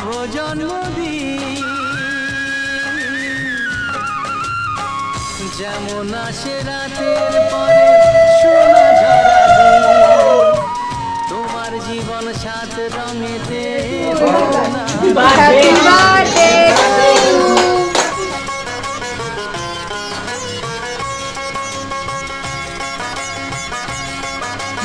শুভ জন্মদিন যেমন আসে রাতের পরে সোনা ঝরা দিন তোমার জীবন সাত রঙেতে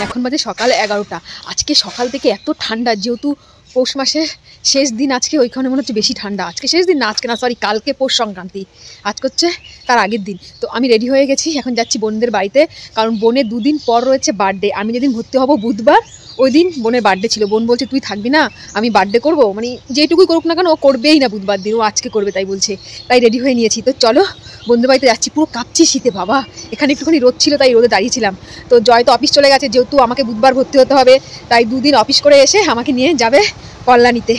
এখন বাজে সকাল 11টা। আজকে সকাল থেকে এত ঠান্ডা, যেহেতু পৌষ মাসের শেষ দিন আজকে, ওইখানে মনে হচ্ছে বেশি ঠান্ডা। আজকে শেষ দিন না, আজকে না সরি কালকে পৌষ সংক্রান্তি, আজকে হচ্ছে তার আগের দিন। তো আমি রেডি হয়ে গেছি, এখন যাচ্ছি বোনদের বাড়িতে, কারণ বোনের 2 দিন পর রয়েছে বার্থডে। আমি যেদিন ভর্তি হব বুধবার, ওই দিন বোনের বার্থডে ছিল। বোন বলছে তুই থাকবি না, আমি বার্থডে করবো, মানে যেটুকুই করুক না কেন ও করবেই না বুধবার দিন, ও আজকে করবে তাই বলছে। তাই রেডি হয়ে নিয়েছি। তো চলো বন্ধুর বাড়িতে যাচ্ছি। পুরো কাঁপছি শীতে বাবা, এখানে একটুখানি রোদ ছিল তাই রোদে দাঁড়িয়েছিলাম। তো জয় তো অফিস চলে গেছে, যেহেতু আমাকে বুধবার ভর্তি হতে হবে, তাই 2 দিন অফিস করে এসে আমাকে নিয়ে যাবে কল্যাণীতে।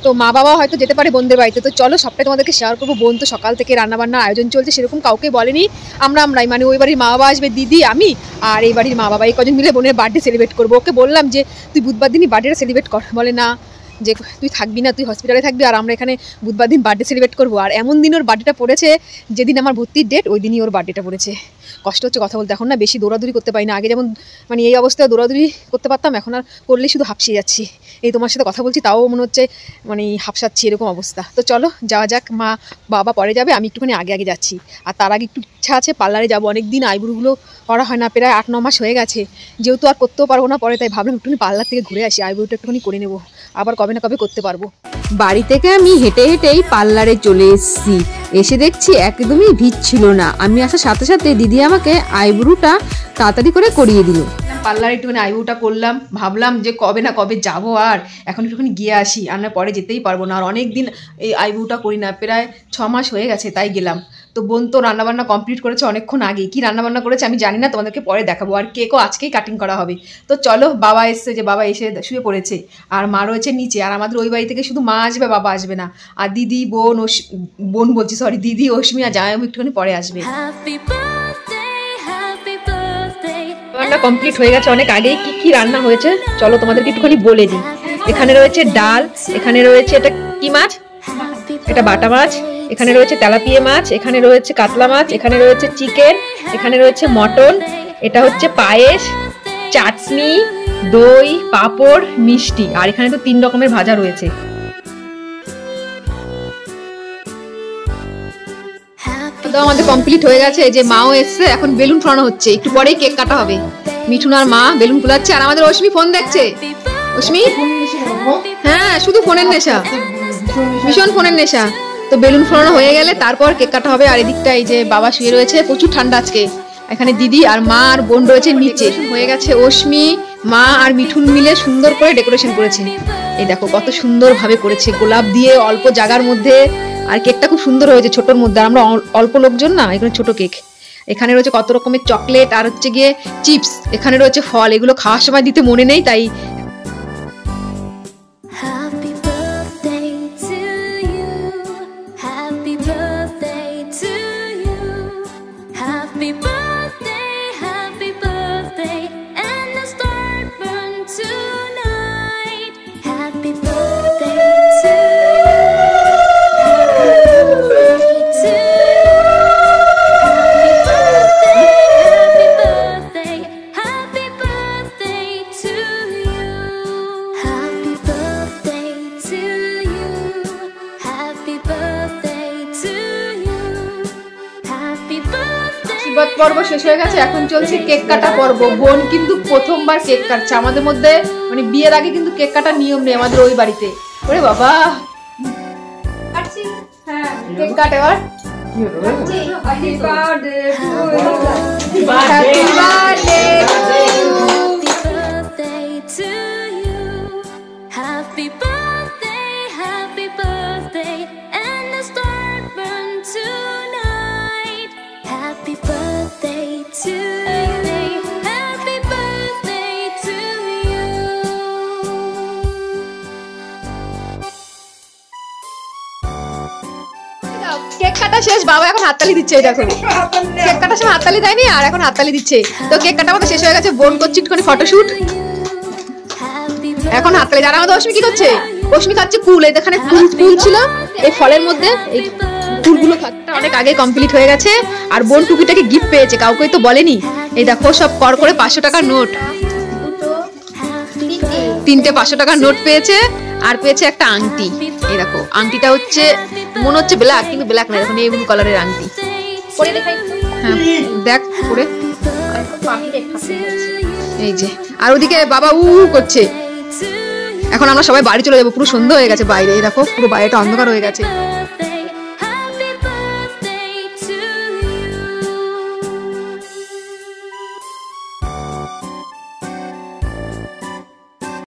তো মা বাবা হয়তো যেতে পারে বোনদের বাড়িতে। তো চলো সবটাই তোমাদেরকে শেয়ার করবো। বোন তো সকাল থেকে রান্নাবান্নার আয়োজন চলছে, সেরকম কাউকে বলেনি, আমরাই মানে ওই বাড়ির মা বাবা আসবে, দিদি আমি আর এই বাড়ির মা বাবা, এই কজন মিলে বোনের বার্থডে সেলিব্রেট করবো। ওকে বললাম যে তুই বুধবার দিনই বার্থডেটা সেলিব্রেট কর, বলে না, যে তুই থাকবি না, তুই হসপিটালে থাকবি আর আমরা এখানে বুধবার দিন বার্থডে সেলিব্রেট করবো। আর এমন দিন ওর বার্থডেটা পড়েছে যেদিন আমার ভর্তির ডেট, ওই দিনই ওর বার্থডেটা পড়েছে। কষ্ট হচ্ছে কথা বলতে, এখন না বেশি দৌড়াদৌড়ি করতে পারি না। আগে যেমন মানে এই অবস্থায় দৌড়াদৌড়ি করতে পারতাম, এখন আর করলেই শুধু হাঁপসিয়ে যাচ্ছি। এই তোমার সাথে কথা বলছি তাও মনে হচ্ছে মানে হাঁপসাচ্ছি, এরকম অবস্থা। তো চলো যাওয়া যাক, মা বাবা পরে যাবে, আমি একটুখানি আগে আগে যাচ্ছি। আর তার আগে একটু ইচ্ছা আছে পার্লারে যাবো, অনেক দিন আইব্রোগুলো করা হয় না, প্রায় 8-9 মাস হয়ে গেছে, যেহেতু আর করতেও পারবো না পরে, তাই ভাবলাম একটুখানি পার্লার থেকে ঘুরে আসি, আইব্রোটা একটুখানি করে নেবো, আবার কবে না কবে করতে পারবো। বাড়ি থেকে আমি হেঁটে হেঁটেই পার্লারে চলে এসেছি। এসে দেখছি একদমই ভিড় ছিল না। আমি আসার সাথে সাথে দিদি আমাকে আইব্রোটা তাড়াতাড়ি করে করিয়ে দিল। পার্লারে একটুখানি আইব্রোটা করলাম, ভাবলাম যে কবে না কবে যাবো, আর এখন একটুখানি গিয়ে আসি, আর না পরে যেতেই পারবো না। আর অনেক দিন এই আইব্রোটা করি না, প্রায় 6 মাস হয়ে গেছে, তাই গেলাম। তো বোন তো রান্নাবান্না কমপ্লিট করেছে অনেকক্ষণ আগে, কি রান্নাবান্না করেছে আমি জানি না, তোমাদেরকে পরে দেখাবো। আর কেকও আজকেই কাটিং করা হবে। তো চলো, বাবা এসছে, যে বাবা এসে শুয়ে পড়েছে, আর মা রয়েছে নিচে। আর আমাদের ওই বাড়ি থেকে শুধু মা আসবে, বাবা আসবে না। আর দিদি বোন বলছি সরি, দিদি অশ্মি আর জামাইবাবু একটুখানি পরে আসবে। রান্না কমপ্লিট হয়ে গেছে অনেক আগেই। কি কি রান্না হয়েছে চলো তোমাদেরকে একটুখানি বলে দিই। এখানে রয়েছে ডাল, এখানে রয়েছে এটা কি মাছ, এটা বাটা মাছ, এখানে রয়েছে তেলাপিয়া মাছ, এখানে রয়েছে কাতলা মাছ, এখানে রয়েছে চিকেন, এখানে রয়েছে মটন, এটা হচ্ছে পায়েস, চাটনি, দই, পাঁপড়, মিষ্টি, আর এখানে তো 3 রকমের ভাজা রয়েছে। তো আমাদের কমপ্লিট হয়ে গেছে। এই যে মাও এসছে, এখন বেলুন ফোলানো হচ্ছে, একটু পরেই কেক কাটা হবে। মিঠুন আর মা বেলুন ফোলাচ্ছে, আর আমাদের অশ্মি ফোন দেখছে। অশ্মি হ্যাঁ, শুধু ফোনের নেশা, ভীষণ ফোনের নেশা। তো বেলুন ফোলানো হয়ে গেলে তারপর কেক কাটা হবে। আর এদিকটা এই যে বাবা শুয়ে রয়েছে, প্রচুর ঠান্ডা আজকে। এখানে দিদি আর মা আর বোন রয়েছে নিচে। হয়ে গেছে, অশ্মি, মা আর মিঠুন মিলে সুন্দর করে ডেকোরেশন করেছে। এই দেখো কত সুন্দর ভাবে করেছে, গোলাপ দিয়ে অল্প জায়গার মধ্যে। আর কেকটা খুব সুন্দর হয়েছে, ছোটোর মধ্যে। আর আমরা অল্প লোকজন না, এখানে ছোট কেক। এখানে রয়েছে কত রকমের চকলেট, আর হচ্ছে গিয়ে চিপস, এখানে রয়েছে ফল। এগুলো খাওয়ার সময় দিতে মনে নেই, তাই পর্ব শেষ হয়ে গেছে, এখন চলছে কেক কাটা পর্ব। বোন কিন্তু প্রথমবার কেক কাটছে আমাদের মধ্যে, মানে বিয়ের আগে কিন্তু কেক কাটার নিয়ম নেই আমাদের ওই বাড়িতে। ওরে বাবা, হ্যাঁ কেক কাট এবার। Happy birthday to you, happy birthday to you, happy birthday, happy birthday, and the star burn tonight. Happy birthday to you, happy birthday to you. Cake কাটা শেষ, বাবা এখন হাততালি দিচ্ছে। এই দেখো কেক কাটার সময় হাততালি দেয়নি, আর এখন হাততালি দিচ্ছে। তো কেক কাটা আমাদের শেষ হয়ে গেছে, বোন করছে একটুখানি ফটোশুট, এখন হাততালি। আর আমাদের অশ্মি কি করছে? রশ্মি খাচ্ছে কুল, এই দেখানে কুল কুল ছিল এই ফলের মধ্যে, এই কুলগুলো খাচ্ছে অনেক আগে কমপ্লিট হয়ে গেছে। আর বোন টুকিটাকে গিফট পেয়েছে, কাউকে তো বলেনি। এই দেখো সব কর করে 500 টাকার নোট, 3টে 500 টাকার নোট পেয়েছে। আর পেয়েছে একটা আংটি, এই দেখো আংটিটা হচ্ছে মনে হচ্ছে ব্ল্যাক, কিন্তু ব্ল্যাক না, দেখো নেভি কালারের আংটি। হ্যাঁ দেখ পরে, এই যে। আর ওদিকে বাবা উ করছে। এখন আমরা সবাই বাড়ি চলে যাবো, পুরো সন্ধ্যা হয়ে গেছে বাইরে, এই দেখো পুরো বাইরেটা অন্ধকার হয়ে গেছে।